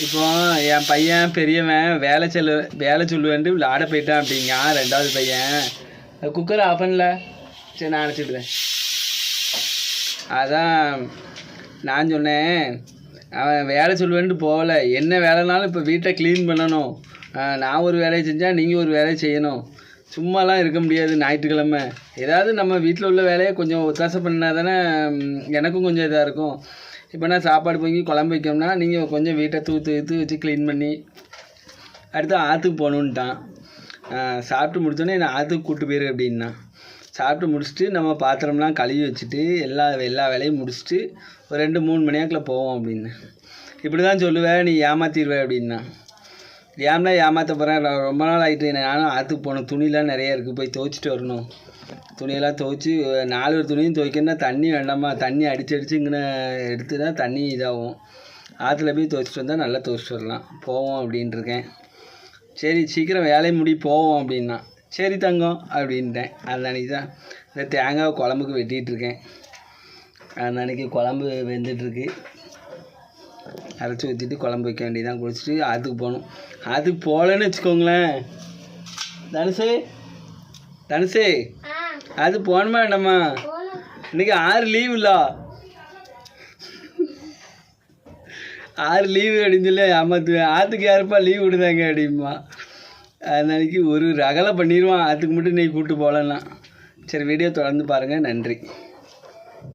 இப்போ என் பையன் பெரியவன் வேலை சொல்லுவேன்ட்டு விளாட போயிட்டான் அப்படிங்க. ரெண்டாவது பையன் குக்கர் ஆஃப் பண்ணல. சரி நான் அணைச்சிடுறேன். அதான் நான் சொன்னேன், அவன் வேலை சொல்லுவேன்ட்டு போகலை. என்ன வேலைனாலும் இப்போ வீட்டை க்ளீன் பண்ணணும். நான் ஒரு வேலையை செஞ்சால் நீங்கள் ஒரு வேலையை செய்யணும். சும்மாலாம் இருக்க முடியாது. ஞாயிற்றுக்கிழமை ஏதாவது நம்ம வீட்டில் உள்ள வேலையை கொஞ்சம் ஒத்தாசை பண்ணால் தானே எனக்கும் கொஞ்சம் இதாக இருக்கும். இப்போ நான் சாப்பாடு பொங்கி குழம்பு வைக்கோம்னா நீங்கள் கொஞ்சம் வீட்டை தூத்து வச்சு க்ளீன் பண்ணி அடுத்து ஆற்றுக்கு போகணுன்ட்டான். சாப்பிட்டு முடிச்சோன்னே என்னை ஆற்றுக்கு கூப்பிட்டு போயிரு அப்படின்னா. சாப்பிட்டு முடிச்சுட்டு நம்ம பாத்திரம்லாம் கழுவி வச்சுட்டு எல்லா வேலையும் முடிச்சுட்டு ஒரு 2-3 மணியாக்கில் போவோம் அப்படின்னு. இப்படி தான் சொல்லுவேன், நீ ஏமாற்றிடுவேன் அப்படின்னா. ஏம்னா ஏமாற்ற போகிறேன், ரொம்ப நாள் ஆகிட்டு. நானும் ஆற்றுக்கு போகணும். துணிலாம் நிறையா இருக்குது, போய் துவைச்சிட்டு வரணும். துணியெல்லாம் துவைச்சி 4 துணியும் துவைக்கணும்னா தண்ணி வேண்டாமா? தண்ணி அடித்து இங்கே எடுத்து தான் தண்ணி இதாகும். ஆற்றுல போய் துவைச்சிட்டு வந்தால் நல்லா துவைச்சிட்டு வரலாம். போவோம் அப்படின்ட்டுருக்கேன். சரி சீக்கிரம் வேலையை முடி போவோம் அப்படின்னா. சரி தங்கம் அப்படின்ட்டேன். அந்த அன்றைக்கி தான் இந்த தேங்காய் குழம்புக்கு வெட்டிகிட்ருக்கேன். அந்த அன்றைக்கி குழம்பு வெந்துட்டுருக்கு. அரைச்சி ஊற்றிட்டு குழம்பு வைக்க வேண்டியதான். குளிச்சுட்டு ஆற்றுக்கு போகணும். ஆற்றுக்கு போகலன்னு வச்சுக்கோங்களேன். தனுசே அது போகணுமா வேண்டாமா? இன்றைக்கி 6 லீவ் இல்லை, 6 லீவு அப்படின்னு சொல்லி ஏமாத்துவேன். ஆற்றுக்கு யாருப்பா லீவ் விடுதாங்க அப்படிமா. அதனாலைக்கு ஒரு ரகலை பண்ணிடுவான். ஆற்றுக்கு மட்டும் நீ கூப்பிட்டு போகலன்னா. சரி வீடியோ தொடர்ந்து பாருங்கள். நன்றி.